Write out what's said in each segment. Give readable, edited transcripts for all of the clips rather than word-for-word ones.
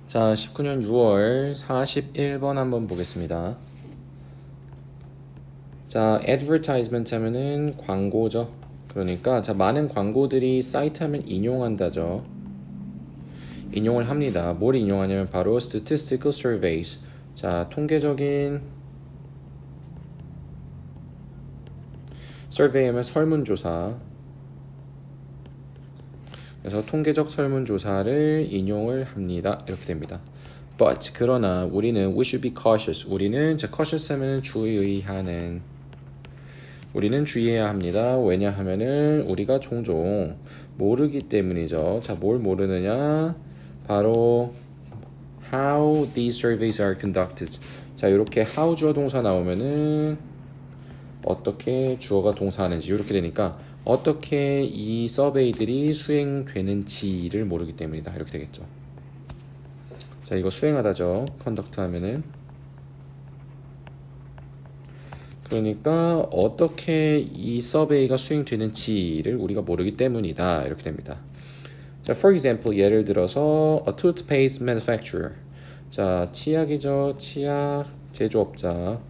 자, 19년 6월 41번 한번 보겠습니다. 자, advertisement 하면은 광고죠. 그러니까 자, 많은 광고들이 사이트 하면 인용한다죠. 인용을 합니다. 뭘 인용하냐면 바로 statistical surveys. 자, 통계적인 survey 하면 설문조사. 그래서 통계적 설문조사를 인용을 합니다. 이렇게 됩니다. But 그러나 우리는 we should be cautious. 우리는 cautious 하면은 주의하는. 우리는 주의해야 합니다. 왜냐하면은 우리가 종종 모르기 때문이죠. 자, 뭘 모르느냐? 바로 how these surveys are conducted. 자, 이렇게 how 주어 동사 나오면은 어떻게 주어가 동사하는지 이렇게 되니까 어떻게 이 서베이들이 수행되는지를 모르기 때문이다. 이렇게 되겠죠. 자, 이거 수행하다죠. conduct 하면은. 그러니까 어떻게 이 서베이가 수행되는지를 우리가 모르기 때문이다. 이렇게 됩니다. 자, for example, 예를 들어서 a toothpaste manufacturer. 자, 치약이죠. 치약 제조업자.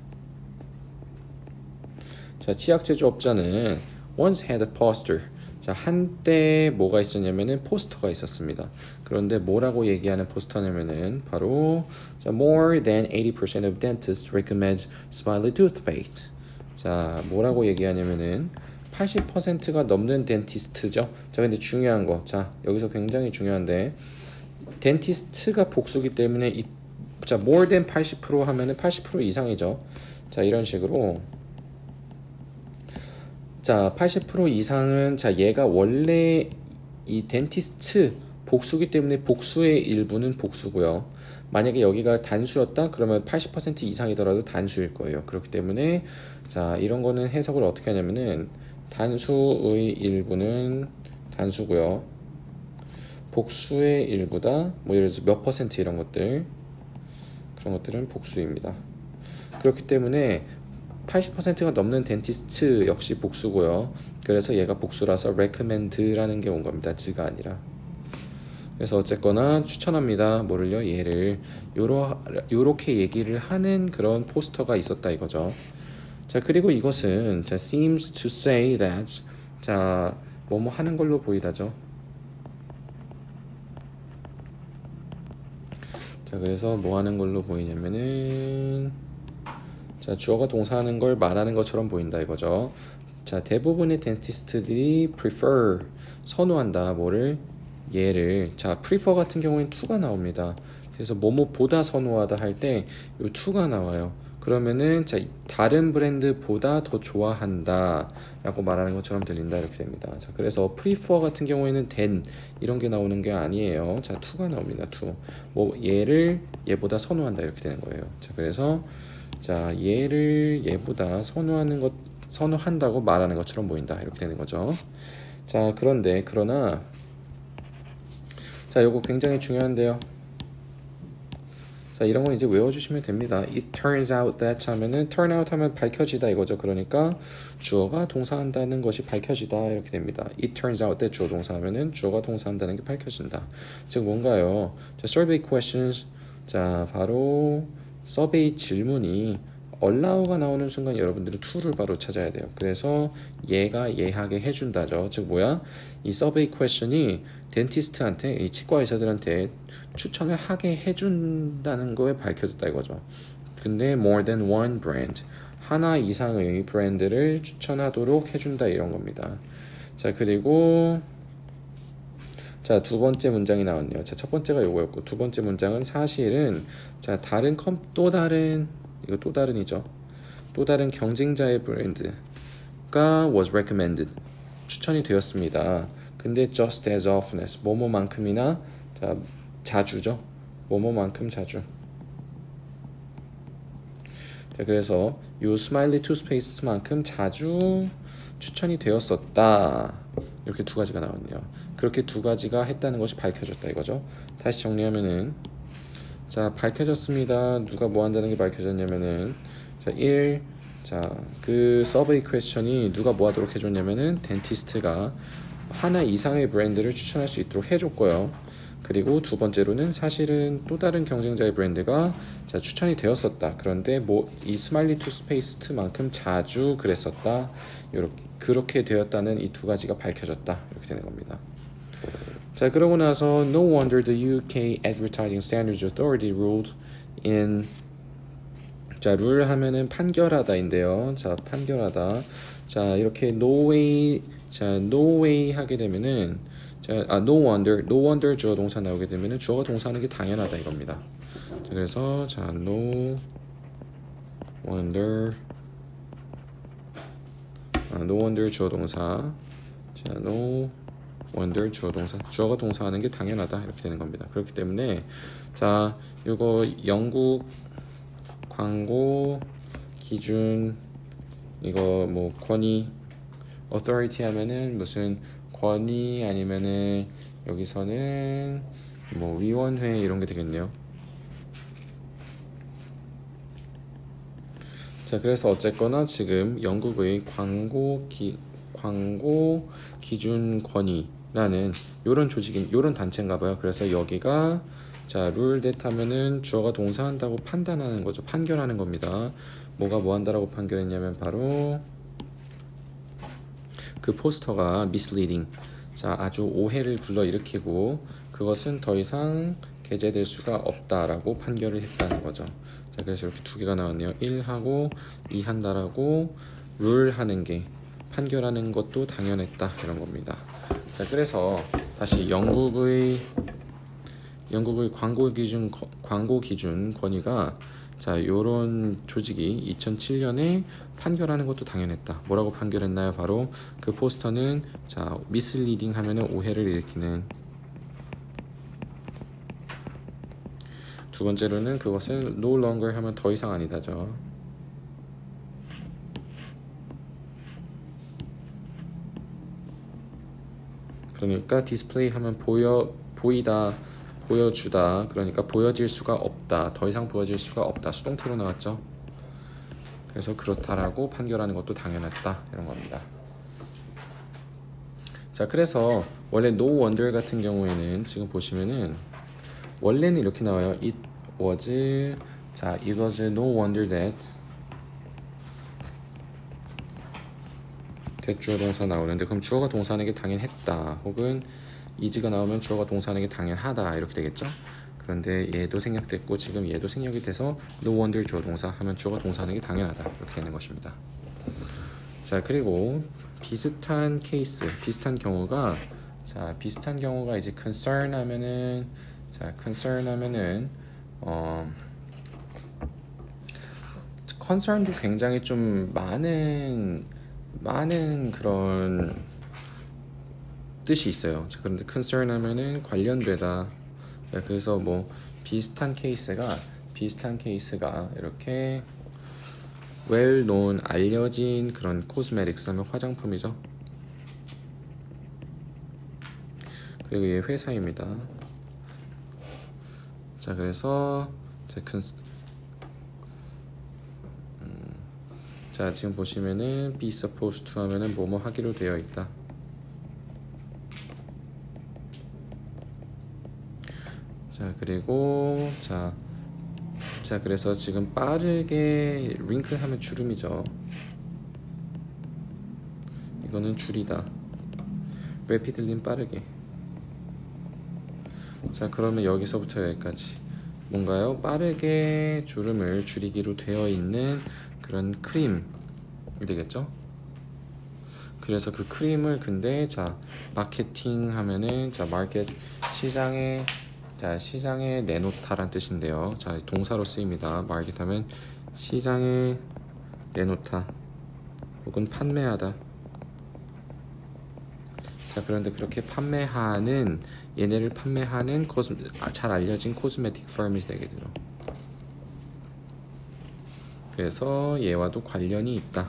자, 치약 제조업자는 once had a poster. 자, 한때 뭐가 있었냐면은 포스터가 있었습니다. 그런데 뭐라고 얘기하는 포스터냐면은 바로 자, more than 80% of dentists recommend Smiley toothpaste. 자, 뭐라고 얘기하냐면은 80%가 넘는 덴티스트죠. 자, 근데 중요한 거. 자, 여기서 굉장히 중요한데 덴티스트가 복수기 때문에 자, more than 80% 하면은 80% 이상이죠. 자, 이런 식으로 자, 80% 이상은 자, 얘가 원래 이 덴티스트 복수기 때문에 복수의 일부는 복수고요. 만약에 여기가 단수였다 그러면 80% 이상이더라도 단수일 거예요. 그렇기 때문에 자, 이런 거는 해석을 어떻게 하냐면은 단수의 일부는 단수고요. 복수의 일부다. 뭐 예를 들어서 몇 퍼센트 이런 것들. 그런 것들은 복수입니다. 그렇기 때문에 80%가 넘는 덴티스트 역시 복수고요. 그래서 얘가 복수라서 recommend라는 게 온 겁니다. 지가 아니라. 그래서 어쨌거나 추천합니다. 뭐를요? 얘를 요렇게 얘기를 하는 그런 포스터가 있었다 이거죠. 자, 그리고 이것은 자, seems to say that 자, 뭐뭐 하는 걸로 보이다죠. 자, 그래서 뭐 하는 걸로 보이냐면은 자, 주어가 동사하는 걸 말하는 것처럼 보인다 이거죠. 자, 대부분의 덴티스트들이 prefer 선호한다. 뭐를? 얘를. 자, prefer 같은 경우에는 to가 나옵니다. 그래서 뭐뭐보다 선호하다 할 때 이 to가 나와요. 그러면은 자, 다른 브랜드보다 더 좋아한다 라고 말하는 것처럼 들린다 이렇게 됩니다. 자, 그래서 prefer 같은 경우에는 than 이런 게 나오는 게 아니에요. 자, to가 나옵니다. to. 뭐 얘를 얘보다 선호한다 이렇게 되는 거예요. 자, 그래서 자, 얘를 얘보다 선호한다고 말하는 것처럼 보인다 이렇게 되는 거죠. 자, 그러나 자, 요거 굉장히 중요한데요. 자, 이런 건 이제 외워주시면 됩니다. It turns out that 하면은 turn out 하면 밝혀지다 이거죠. 그러니까 주어가 동사한다는 것이 밝혀지다 이렇게 됩니다. It turns out that 주어 동사하면은 주어가 동사한다는 게 밝혀진다. 즉 뭔가요? 자, survey questions. 자, 바로 서베이 질문이 allow가 나오는 순간 여러분들은 to를 바로 찾아야 돼요. 그래서 얘가 예하게 해준다죠. 즉 뭐야? 이 서베이 퀘션이 덴티스트한테 이 치과 의사들한테 추천을 하게 해준다는 거에 밝혀졌다 이거죠. 근데 more than one brand 하나 이상의 브랜드를 추천하도록 해준다 이런 겁니다. 자, 그리고 자, 두 번째 문장이 나왔네요. 자, 첫 번째가 요거였고 두 번째 문장은 사실은 자, 또 다른이죠. 또 다른 경쟁자의 브랜드가 was recommended 추천이 되었습니다. 근데 just as often as 뭐뭐만큼이나 자, 자주죠. 뭐뭐만큼 자주. 자, 그래서 요 스마일리 투스페이스만큼 자주 추천이 되었었다. 이렇게 두 가지가 나왔네요. 그렇게 두 가지가 했다는 것이 밝혀졌다 이거죠. 다시 정리하면은 자, 밝혀졌습니다. 누가 뭐 한다는 게 밝혀졌냐면은 자, 1. 자, 그 서베이 퀘스천이 누가 뭐 하도록 해줬냐면은 덴티스트가 하나 이상의 브랜드를 추천할 수 있도록 해줬고요. 그리고 두 번째로는 사실은 또 다른 경쟁자의 브랜드가 자, 추천이 되었었다. 그런데 뭐 이 스마일리 투스페이스트만큼 자주 그랬었다. 이렇게 그렇게 되었다는 이 두 가지가 밝혀졌다. 이렇게 되는 겁니다. 자, 그러고 나서 No wonder the UK Advertising Standards Authority ruled in 자, 룰 하면은 판결하다인데요. 자, 판결하다. 자, 이렇게 no way 자, no way 하게 되면은 자, no wonder 주어 동사 나오게 되면은 주어가 동사하는 게 당연하다 이겁니다. 자, 그래서 자, no wonder no wonder 주어 동사 자, no wonder 주어 동사 주어가 동사하는 게 당연하다 이렇게 되는 겁니다. 그렇기 때문에 자, 이거 영국 광고 기준 이거 뭐 권위 authority 하면은 무슨 권위 아니면은 여기서는 뭐 위원회 이런 게 되겠네요. 자, 그래서 어쨌거나 지금 영국의 광고 기준 권위라는 요런 조직인 요런 단체인가 봐요. 그래서 여기가 자, 룰 that 하면은 주어가 동사한다고 판단하는 거죠. 판결하는 겁니다. 뭐가 뭐 한다라고 판결했냐면 바로 그 포스터가 misleading. 자, 아주 오해를 불러일으키고 그것은 더 이상 게재될 수가 없다라고 판결을 했다는 거죠. 자, 그래서 이렇게 두 개가 나왔네요. 1하고 2 한다라고 룰 하는 게 판결하는 것도 당연했다 이런 겁니다. 자, 그래서 다시 영국의 광고 기준 권위가 자, 요런 조직이 2007년에 판결하는 것도 당연했다. 뭐라고 판결했나요? 바로 그 포스터는 자, misleading 하면은 오해를 일으키는. 두 번째로는 그것은 no longer 하면 더 이상 아니다죠. 그러니까 display 하면 보이다 보여주다. 그러니까 보여질 수가 없다. 더 이상 보여질 수가 없다. 수동태로 나왔죠. 그래서 그렇다라고 판결하는 것도 당연했다. 이런 겁니다. 자, 그래서 원래 no wonder 같은 경우에는 지금 보시면은 원래는 이렇게 나와요. It was no wonder that 주어 동사 나오는데 그럼 주어가 동사하는 게 당연했다. 혹은 is가 나오면 주어가 동사하는 게 당연하다 이렇게 되겠죠. 그런데 얘도 생략됐고 지금 얘도 생략이 돼서 no wonder 주어 동사 하면 주어가 동사하는 게 당연하다 이렇게 되는 것입니다. 자, 그리고 비슷한 케이스 비슷한 경우가 이제 concern 하면은 concern도 굉장히 좀 많은 그런 뜻이 있어요. 자, 그런데 concern 하면은 관련되다. 자, 그래서 뭐 비슷한 케이스가 이렇게 well known 알려진 그런 코스메틱스 하면 화장품이죠. 그리고 얘 회사입니다. 자, 그래서 자, 지금 보시면은 be supposed to 하면은 뭐뭐 하기로 되어 있다. 자, 그리고 자, 그래서 지금 빠르게 wrinkle 하면 주름이죠. 이거는 줄이다. rapidly는 빠르게. 자, 그러면 여기서부터 여기까지 뭔가요? 빠르게 주름을 줄이기로 되어 있는 그런 크림이 되겠죠? 그래서 그 크림을 근데 자, 마케팅 하면은 자, 마켓 시장에 내놓다란 뜻인데요. 자, 동사로 쓰입니다. 마켓 하면 시장에 내놓다 혹은 판매하다. 자, 그런데 그렇게 얘네를 판매하는 잘 알려진 코스메틱 펌이 되게 되죠. 그래서 얘와도 관련이 있다.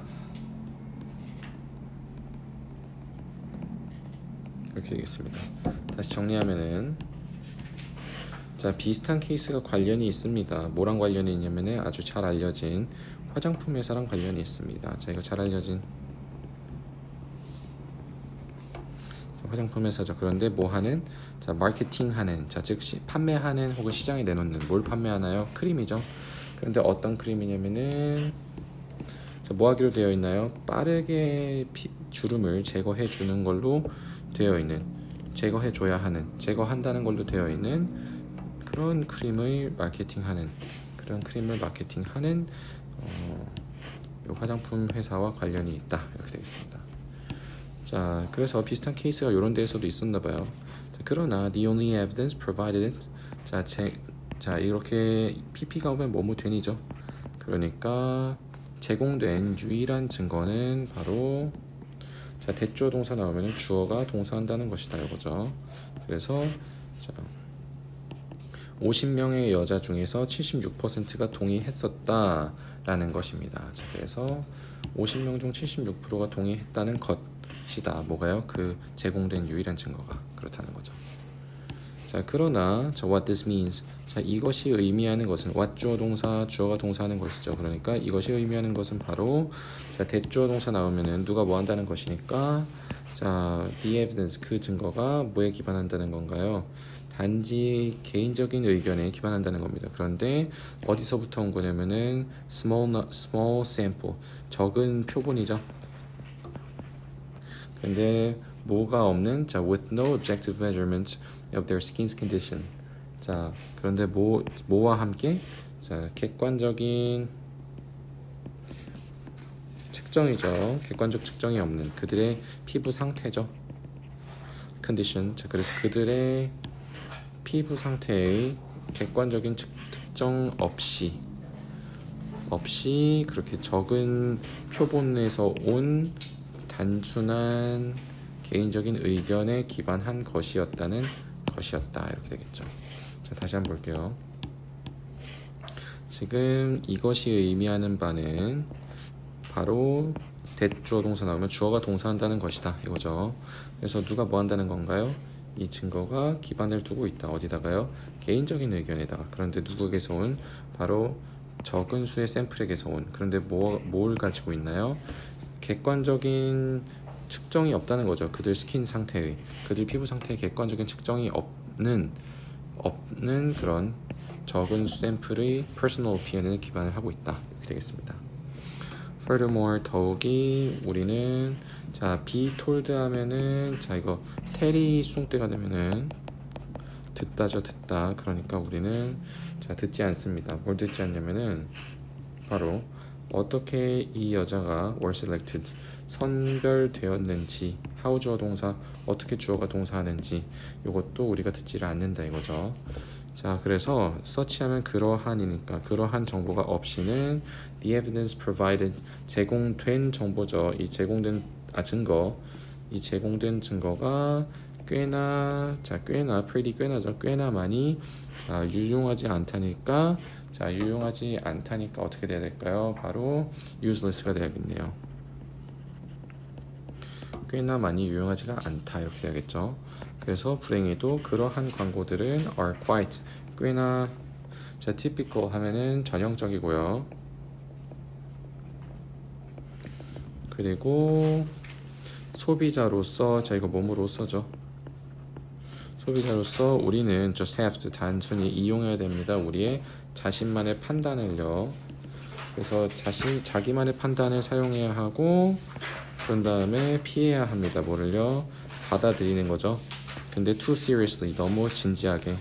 이렇게 되겠습니다. 다시 정리하면은 자, 비슷한 케이스가 관련이 있습니다. 뭐랑 관련이 있냐면은 아주 잘 알려진 화장품 회사랑 관련이 있습니다. 자, 이거 잘 알려진 화장품 회사죠. 그런데 뭐 하는? 자, 마케팅하는, 자, 즉 판매하는 혹은 시장에 내놓는. 뭘 판매하나요? 크림이죠. 그런데 어떤 크림이냐면은 자, 뭐 하기로 되어 있나요? 빠르게 주름을 제거해 주는 걸로 되어 있는, 제거해 줘야 하는, 제거한다는 걸로 되어 있는 그런 크림을 마케팅하는, 그런 크림을 마케팅하는 요 화장품 회사와 관련이 있다, 이렇게 되겠습니다. 자, 그래서 비슷한 케이스가 이런 데에서도 있었나 봐요. 자, 그러나 the only evidence provided, 자 이렇게 PP가 오면 뭐뭐 된이죠. 그러니까 제공된 유일한 증거는 바로, 자, 대주어 동사 나오면 주어가 동사한다는 것이다, 이거죠. 그래서 자, 50명의 여자 중에서 76%가 동의했었다 라는 것입니다. 자, 그래서 50명 중 76%가 동의했다는 것이다. 뭐가요? 그 제공된 유일한 증거가 그렇다는 거죠. 자, 그러나 자, what this means, 자, 이것이 의미하는 것은 what 주어 동사, 주어가 동사하는 것이죠. 그러니까 이것이 의미하는 것은 바로, 자, 대주어 동사 나오면은 누가 뭐 한다는 것이니까, 자, the evidence, 그 증거가 뭐에 기반한다는 건가요? 단지 개인적인 의견에 기반한다는 겁니다. 그런데 어디서부터 온 거냐면은 small sample, 적은 표본이죠. 근데 뭐가 없는, 자, with no objective measurement of their skin's condition. 자, 그런데 뭐와 함께, 자, 객관적인 측정이죠. 객관적 측정이 없는 그들의 피부 상태죠. condition. 자, 그래서 그들의 피부 상태의 객관적인 특정 없이 그렇게 적은 표본에서 온 단순한 개인적인 의견에 기반한 것이었다, 이렇게 되겠죠. 자, 다시 한번 볼게요. 지금 이것이 의미하는 바는 바로 대주어 동사 나오면 주어가 동사한다는 것이다, 이거죠. 그래서 누가 뭐 한다는 건가요? 이 증거가 기반을 두고 있다. 어디다가요? 개인적인 의견에다가. 그런데 누구에게서 온? 바로 적은 수의 샘플에게서 온. 그런데 뭘 가지고 있나요? 객관적인 측정이 없다는 거죠. 그들 스킨 상태의, 그들 피부 상태의 객관적인 측정이 없는 그런 적은 샘플의 personal opinion에 기반을 하고 있다, 이렇게 되겠습니다. Furthermore, 더욱이 우리는, 자, be told 하면은, 자, 이거 tell이 수동태가 되면은 듣다죠. 듣다. 그러니까 우리는, 자, 듣지 않습니다. 뭘 듣지 않냐면은 바로 어떻게 이 여자가 were selected, 선별되었는지, how 주어 동사, 어떻게 주어가 동사하는지, 이것도 우리가 듣지를 않는다, 이거죠. 자, 그래서 서치하면 그러한이니까 그러한 정보가 없이는 the evidence provided, 제공된 정보죠. 이 제공된 증거, 이 제공된 증거가 꽤나, 자, 꽤나죠. 꽤나 많이, 자, 유용하지 않다니까, 자, 유용하지 않다니까 어떻게 돼야 될까요? 바로 useless가 돼야겠네요. 꽤나 많이 유용하지가 않다, 이렇게 돼야겠죠. 그래서 불행히도 그러한 광고들은 are quite, 꽤나, 자, typical 하면은 전형적이고요. 그리고 소비자로서, 자, 이거 몸으로써죠. 소비자로서 우리는 just have to, 단순히 이용해야 됩니다. 우리의 자신만의 판단을요. 그래서 자기만의 판단을 사용해야 하고, 그런 다음에 피해야 합니다. 뭐를요? 받아들이는 거죠. 근데 too seriously, 너무 진지하게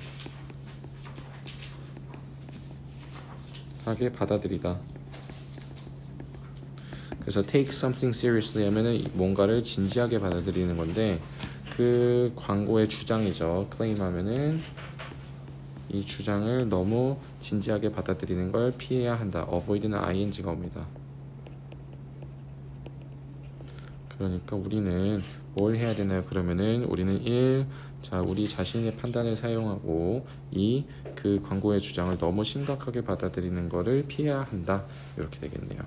받아들이다. 그래서 take something seriously 하면은 뭔가를 진지하게 받아들이는 건데, 그 광고의 주장이죠. claim 하면은 이 주장을 너무 진지하게 받아들이는 걸 피해야 한다. avoid는 ing가 옵니다. 그러니까 우리는 뭘 해야 되나요? 그러면은 우리는 1, 자, 우리 자신의 판단을 사용하고 2, 그 광고의 주장을 너무 심각하게 받아들이는 거를 피해야 한다, 이렇게 되겠네요.